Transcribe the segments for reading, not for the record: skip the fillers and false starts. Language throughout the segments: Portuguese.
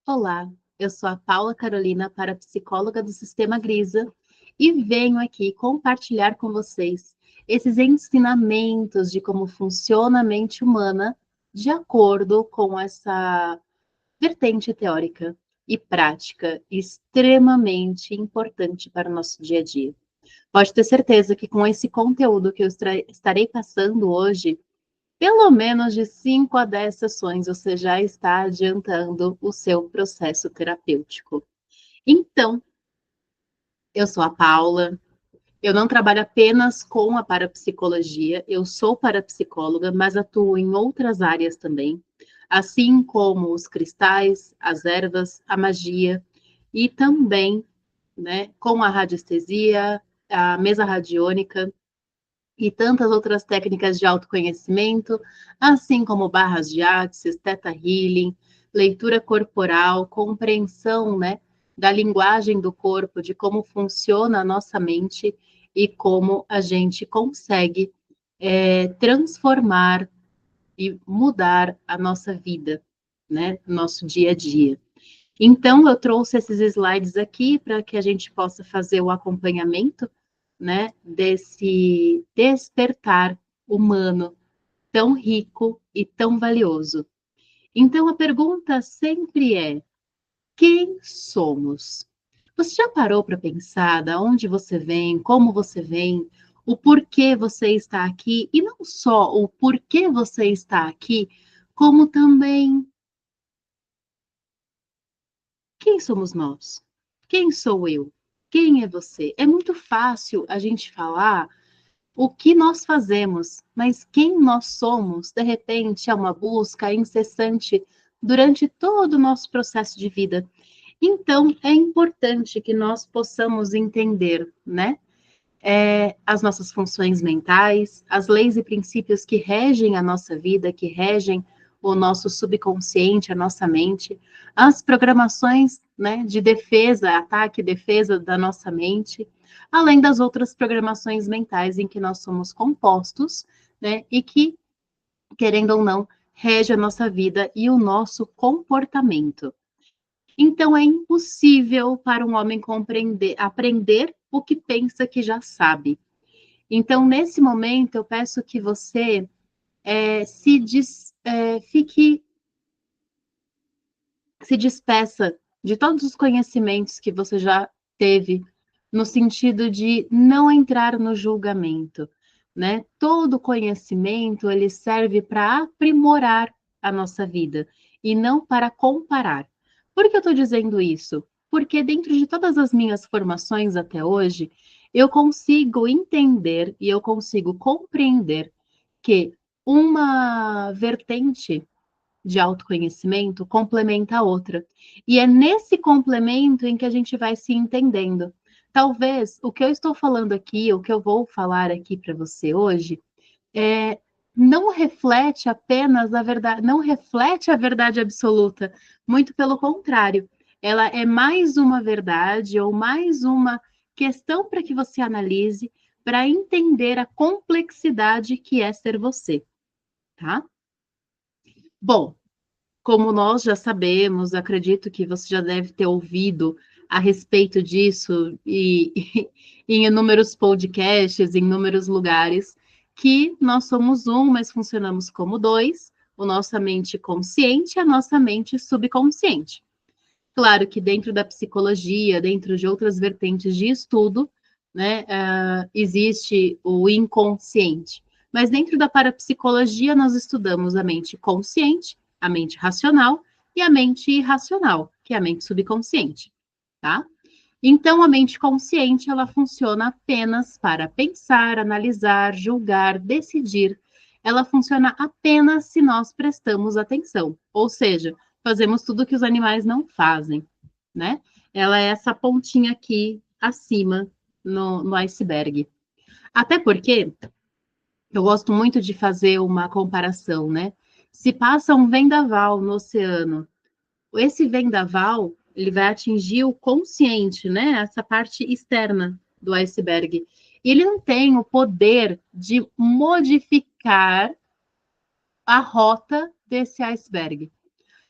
Olá, eu sou a Paula Carolina, parapsicóloga do Sistema Grisa, e venho aqui compartilhar com vocês esses ensinamentos de como funciona a mente humana de acordo com essa vertente teórica e prática extremamente importante para o nosso dia a dia. Pode ter certeza que com esse conteúdo que eu estarei passando hoje, pelo menos de 5 a 10 sessões você já está adiantando o seu processo terapêutico. Então, eu sou a Paula, eu não trabalho apenas com a parapsicologia, eu sou parapsicóloga, mas atuo em outras áreas também, assim como os cristais, as ervas, a magia e também, né, com a radiestesia, a mesa radiônica e tantas outras técnicas de autoconhecimento, assim como barras de axis, theta healing, leitura corporal, compreensão, né, da linguagem do corpo, de como funciona a nossa mente e como a gente consegue transformar e mudar a nossa vida, né, nosso dia a dia. Então, eu trouxe esses slides aqui para que a gente possa fazer o acompanhamento, né, desse despertar humano tão rico e tão valioso. Então, a pergunta sempre é: quem somos? Você já parou para pensar de onde você vem, como você vem, o porquê você está aqui, e não só o porquê você está aqui, como também quem somos nós? Quem sou eu? Quem é você? É muito fácil a gente falar o que nós fazemos, mas quem nós somos, de repente, é uma busca incessante durante todo o nosso processo de vida. Então, é importante que nós possamos entender, né? As nossas funções mentais, as leis e princípios que regem a nossa vida, que regem o nosso subconsciente, a nossa mente, as programações, né, de defesa, ataque e defesa da nossa mente, além das outras programações mentais em que nós somos compostos, né, e que, querendo ou não, rege a nossa vida e o nosso comportamento. Então, é impossível para um homem compreender, aprender o que pensa que já sabe. Então, nesse momento, eu peço que você fique, se despeça de todos os conhecimentos que você já teve, no sentido de não entrar no julgamento, né? Todo conhecimento, ele serve para aprimorar a nossa vida e não para comparar. Por que eu estou dizendo isso? Porque dentro de todas as minhas formações até hoje, eu consigo entender e eu consigo compreender que uma vertente de autoconhecimento complementa a outra. E é nesse complemento em que a gente vai se entendendo. Talvez o que eu estou falando aqui, o que eu vou falar aqui para você hoje, é, não reflete apenas a verdade, não reflete a verdade absoluta, muito pelo contrário, ela é mais uma verdade ou mais uma questão para que você analise para entender a complexidade que é ser você, tá? Bom, como nós já sabemos, acredito que você já deve ter ouvido a respeito disso e em inúmeros podcasts, em inúmeros lugares, que nós somos um, mas funcionamos como dois, a nossa mente consciente e a nossa mente subconsciente. Claro que dentro da psicologia, dentro de outras vertentes de estudo, né, existe o inconsciente. Mas dentro da parapsicologia, nós estudamos a mente consciente, a mente racional e a mente irracional, que é a mente subconsciente, tá? Então, a mente consciente, ela funciona apenas para pensar, analisar, julgar, decidir. Ela funciona apenas se nós prestamos atenção, ou seja, fazemos tudo que os animais não fazem, né? Ela é essa pontinha aqui acima no iceberg. Até porque eu gosto muito de fazer uma comparação, né? Se passa um vendaval no oceano, esse vendaval, ele vai atingir o consciente, né? Essa parte externa do iceberg. E ele não tem o poder de modificar a rota desse iceberg.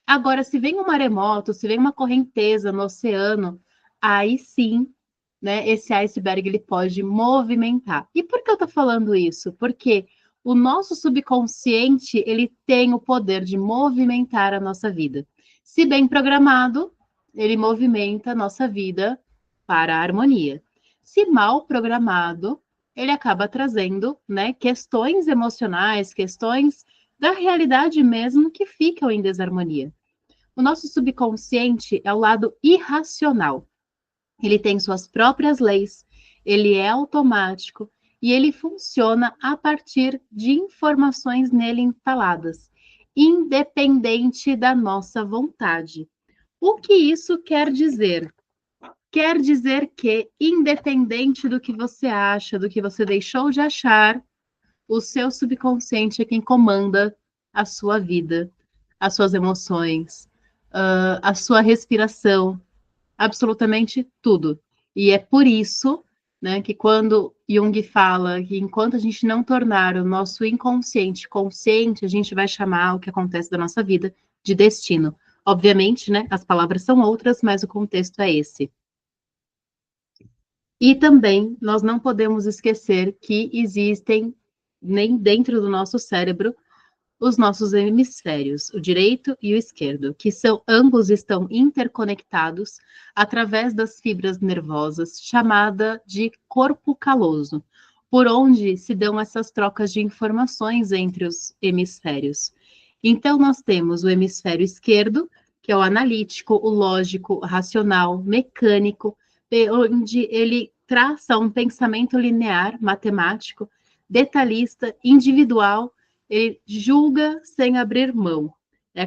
Agora, se vem um maremoto, se vem uma correnteza no oceano, aí sim, né, esse iceberg ele pode movimentar. E por que eu estou falando isso? Porque o nosso subconsciente ele tem o poder de movimentar a nossa vida. Se bem programado, ele movimenta a nossa vida para a harmonia. Se mal programado, ele acaba trazendo, né, questões emocionais, questões da realidade mesmo que ficam em desarmonia. O nosso subconsciente é o lado irracional. Ele tem suas próprias leis, ele é automático e ele funciona a partir de informações nele instaladas, independente da nossa vontade. O que isso quer dizer? Quer dizer que, independente do que você acha, do que você deixou de achar, o seu subconsciente é quem comanda a sua vida, as suas emoções, a sua respiração, absolutamente tudo. E é por isso, né, que quando Jung fala que enquanto a gente não tornar o nosso inconsciente consciente, a gente vai chamar o que acontece da nossa vida de destino. Obviamente, né, as palavras são outras, mas o contexto é esse. E também nós não podemos esquecer que existem, nem dentro do nosso cérebro, os nossos hemisférios, o direito e o esquerdo, que são ambos estão interconectados através das fibras nervosas, chamada de corpo caloso, por onde se dão essas trocas de informações entre os hemisférios. Então, nós temos o hemisfério esquerdo, que é o analítico, o lógico, o racional, mecânico, onde ele traça um pensamento linear, matemático, detalhista, individual, ele julga sem abrir mão. É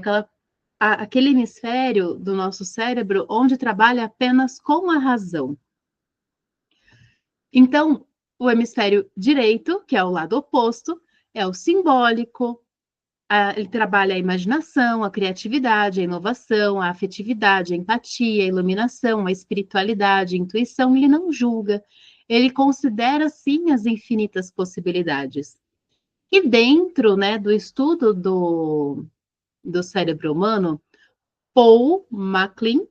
aquele hemisfério do nosso cérebro onde trabalha apenas com a razão. Então, o hemisfério direito, que é o lado oposto, é o simbólico, ele trabalha a imaginação, a criatividade, a inovação, a afetividade, a empatia, a iluminação, a espiritualidade, a intuição. Ele não julga, ele considera sim as infinitas possibilidades. E dentro, né, do estudo do cérebro humano, Paul MacLean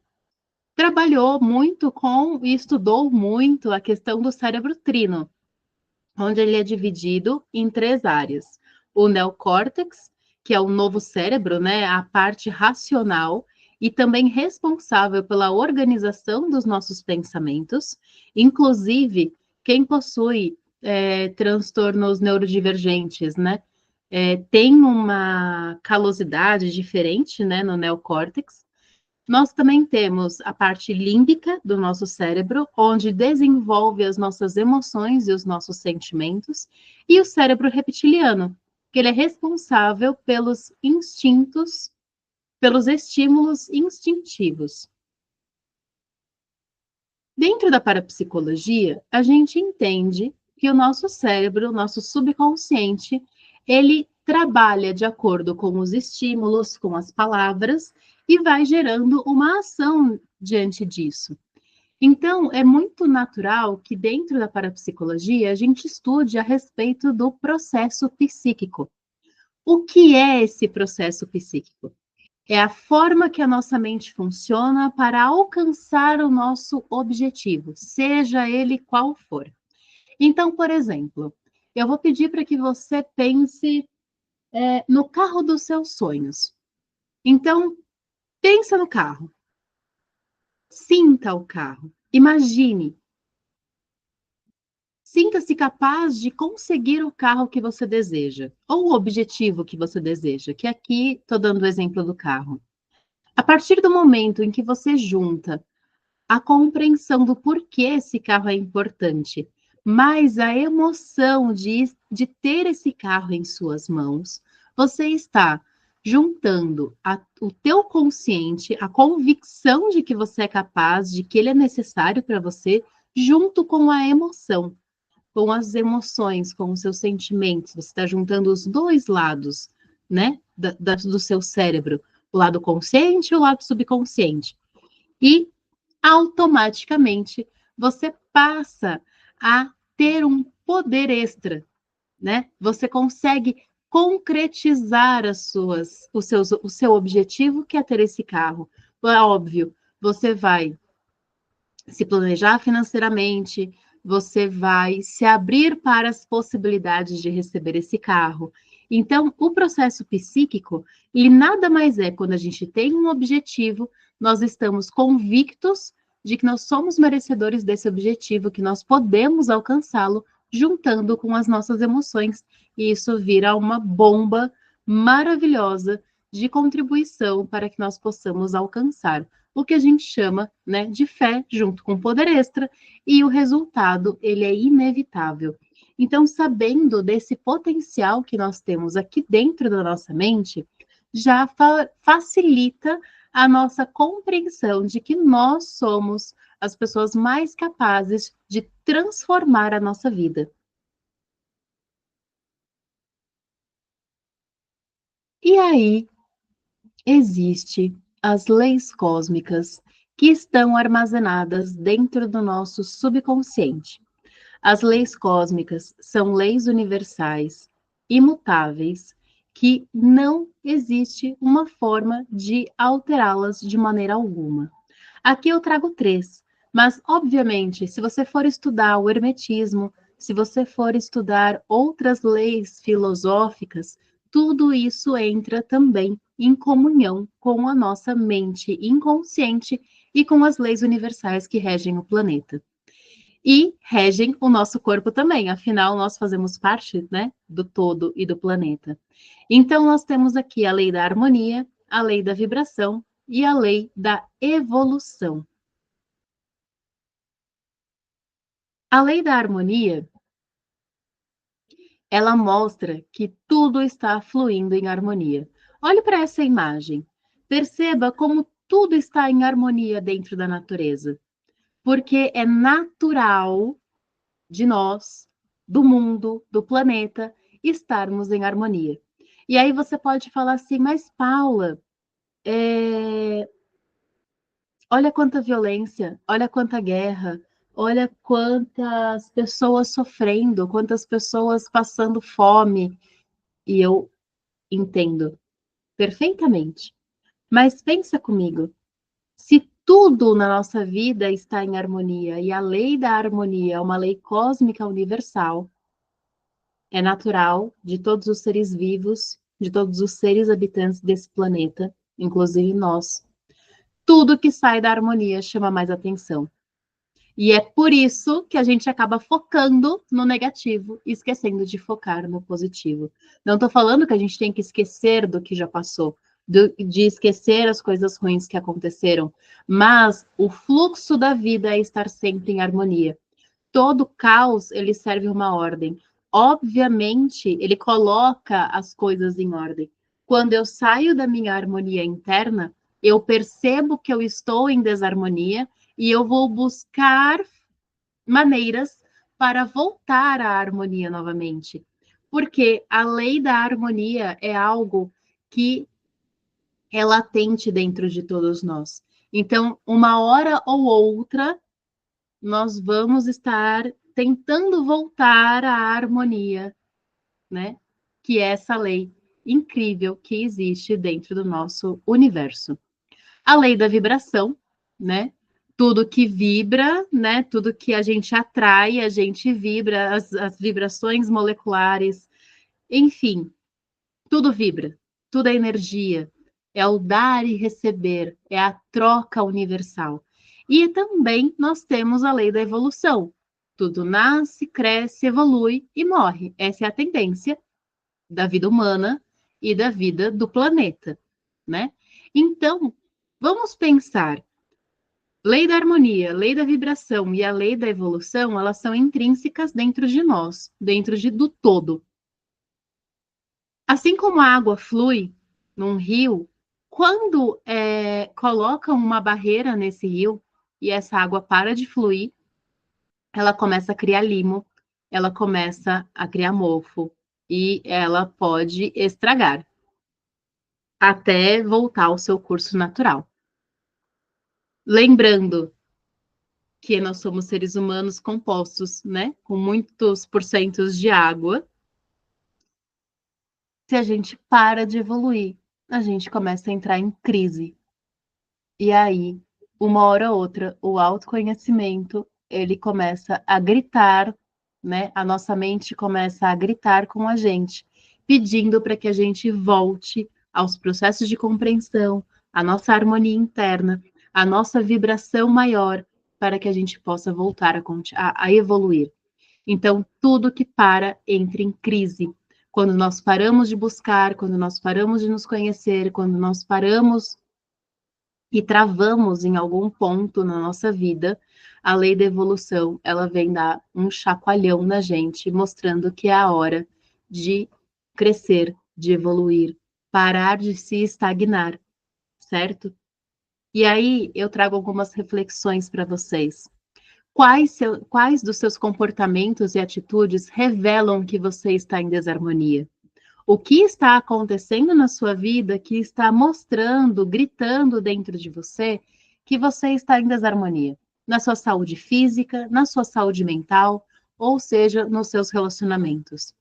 trabalhou muito com e estudou muito a questão do cérebro trino, onde ele é dividido em três áreas. O neocórtex, que é o novo cérebro, né, a parte racional e também responsável pela organização dos nossos pensamentos, inclusive quem possui transtornos neurodivergentes, né, tem uma calosidade diferente, né, no neocórtex. Nós também temos a parte límbica do nosso cérebro, onde desenvolve as nossas emoções e os nossos sentimentos, e o cérebro reptiliano, que ele é responsável pelos instintos, pelos estímulos instintivos. Dentro da parapsicologia, a gente entende que o nosso cérebro, o nosso subconsciente, ele trabalha de acordo com os estímulos, com as palavras, e vai gerando uma ação diante disso. Então, é muito natural que dentro da parapsicologia a gente estude a respeito do processo psíquico. O que é esse processo psíquico? É a forma que a nossa mente funciona para alcançar o nosso objetivo, seja ele qual for. Então, por exemplo, eu vou pedir para que você pense no carro dos seus sonhos. Então, pensa no carro, sinta o carro, imagine, sinta-se capaz de conseguir o carro que você deseja, ou o objetivo que você deseja, que aqui estou dando o exemplo do carro. A partir do momento em que você junta a compreensão do porquê esse carro é importante, mas a emoção de ter esse carro em suas mãos, você está juntando o teu consciente, a convicção de que você é capaz, de que ele é necessário para você, junto com a emoção, com as emoções, com os seus sentimentos. Você está juntando os dois lados, né, do seu cérebro, o lado consciente e o lado subconsciente. E automaticamente você passa a ter um poder extra, né? Você consegue concretizar o seu objetivo, que é ter esse carro. É óbvio, você vai se planejar financeiramente, você vai se abrir para as possibilidades de receber esse carro. Então, o processo psíquico, ele nada mais é quando a gente tem um objetivo, nós estamos convictos de que nós somos merecedores desse objetivo, que nós podemos alcançá-lo juntando com as nossas emoções, e isso vira uma bomba maravilhosa de contribuição para que nós possamos alcançar o que a gente chama, né, de fé junto com poder extra, e o resultado, ele é inevitável. Então, sabendo desse potencial que nós temos aqui dentro da nossa mente, já facilita a nossa compreensão de que nós somos as pessoas mais capazes de transformar a nossa vida. E aí existe as leis cósmicas que estão armazenadas dentro do nosso subconsciente. As leis cósmicas são leis universais, imutáveis, que não existe uma forma de alterá-las de maneira alguma. Aqui eu trago três, mas, obviamente, se você for estudar o hermetismo, se você for estudar outras leis filosóficas, tudo isso entra também em comunhão com a nossa mente inconsciente e com as leis universais que regem o planeta. E regem o nosso corpo também, afinal, nós fazemos parte, né, do todo e do planeta. Então, nós temos aqui a lei da harmonia, a lei da vibração e a lei da evolução. A lei da harmonia, ela mostra que tudo está fluindo em harmonia. Olhe para essa imagem. Perceba como tudo está em harmonia dentro da natureza, porque é natural de nós, do mundo, do planeta, estarmos em harmonia. E aí você pode falar assim, mas Paula, olha quanta violência, olha quanta guerra, olha quantas pessoas sofrendo, quantas pessoas passando fome. E eu entendo perfeitamente. Mas pensa comigo, se tudo na nossa vida está em harmonia e a lei da harmonia é uma lei cósmica universal, é natural de todos os seres vivos, de todos os seres habitantes desse planeta, inclusive nós. Tudo que sai da harmonia chama mais atenção. E é por isso que a gente acaba focando no negativo e esquecendo de focar no positivo. Não estou falando que a gente tem que esquecer do que já passou, de esquecer as coisas ruins que aconteceram, mas o fluxo da vida é estar sempre em harmonia. Todo caos, ele serve uma ordem. Obviamente, ele coloca as coisas em ordem. Quando eu saio da minha harmonia interna, eu percebo que eu estou em desarmonia e eu vou buscar maneiras para voltar à harmonia novamente. Porque a lei da harmonia é algo que é latente dentro de todos nós. Então, uma hora ou outra, nós vamos estar tentando voltar à harmonia, né? Que é essa lei incrível que existe dentro do nosso universo. A lei da vibração, né? Tudo que vibra, né? Tudo que a gente atrai, a gente vibra, as vibrações moleculares, enfim, tudo vibra, tudo é energia, é o dar e receber, é a troca universal. E também nós temos a lei da evolução. Tudo nasce, cresce, evolui e morre. Essa é a tendência da vida humana e da vida do planeta, né? Então, vamos pensar. Lei da harmonia, lei da vibração e a lei da evolução, elas são intrínsecas dentro de nós, do todo. Assim como a água flui num rio, quando colocam uma barreira nesse rio e essa água para de fluir, ela começa a criar limo, ela começa a criar mofo e ela pode estragar até voltar ao seu curso natural. Lembrando que nós somos seres humanos compostos, né, com muitos porcentos de água. Se a gente para de evoluir, a gente começa a entrar em crise. E aí, uma hora ou outra, o autoconhecimento, ele começa a gritar, né? A nossa mente começa a gritar com a gente, pedindo para que a gente volte aos processos de compreensão, à nossa harmonia interna, à nossa vibração maior, para que a gente possa voltar a evoluir. Então, tudo que para entra em crise. Quando nós paramos de buscar, quando nós paramos de nos conhecer, quando nós paramos e travamos em algum ponto na nossa vida, a lei da evolução, ela vem dar um chacoalhão na gente, mostrando que é a hora de crescer, de evoluir, parar de se estagnar, certo? E aí eu trago algumas reflexões para vocês. Quais dos seus comportamentos e atitudes revelam que você está em desarmonia? O que está acontecendo na sua vida que está mostrando, gritando dentro de você que você está em desarmonia? Na sua saúde física, na sua saúde mental, ou seja, nos seus relacionamentos.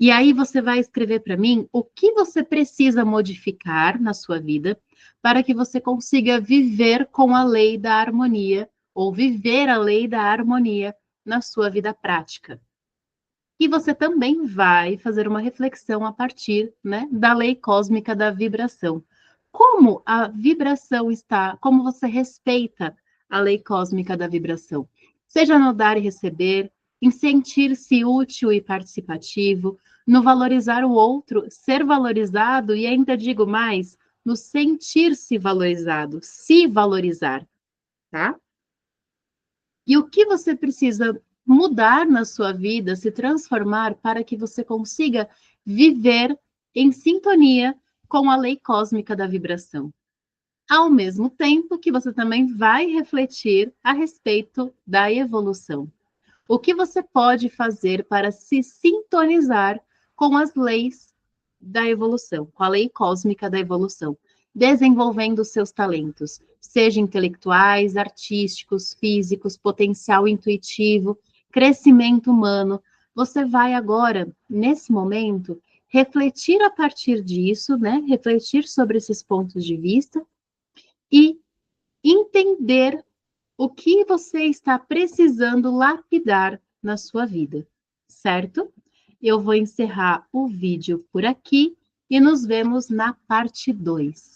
E aí você vai escrever para mim o que você precisa modificar na sua vida para que você consiga viver com a lei da harmonia ou viver a lei da harmonia na sua vida prática. E você também vai fazer uma reflexão a partir, né, da lei cósmica da vibração. Como a vibração está, como você respeita a lei cósmica da vibração, seja no dar e receber, em sentir-se útil e participativo, no valorizar o outro, ser valorizado e ainda digo mais, no sentir-se valorizado, se valorizar, tá? E o que você precisa mudar na sua vida, se transformar para que você consiga viver em sintonia com a lei cósmica da vibração. Ao mesmo tempo que você também vai refletir a respeito da evolução. O que você pode fazer para se sintonizar com as leis da evolução, com a lei cósmica da evolução, desenvolvendo seus talentos, seja intelectuais, artísticos, físicos, potencial intuitivo, crescimento humano. Você vai agora, nesse momento, refletir a partir disso, né? Refletir sobre esses pontos de vista e entender o que você está precisando lapidar na sua vida, certo? Eu vou encerrar o vídeo por aqui e nos vemos na parte 2.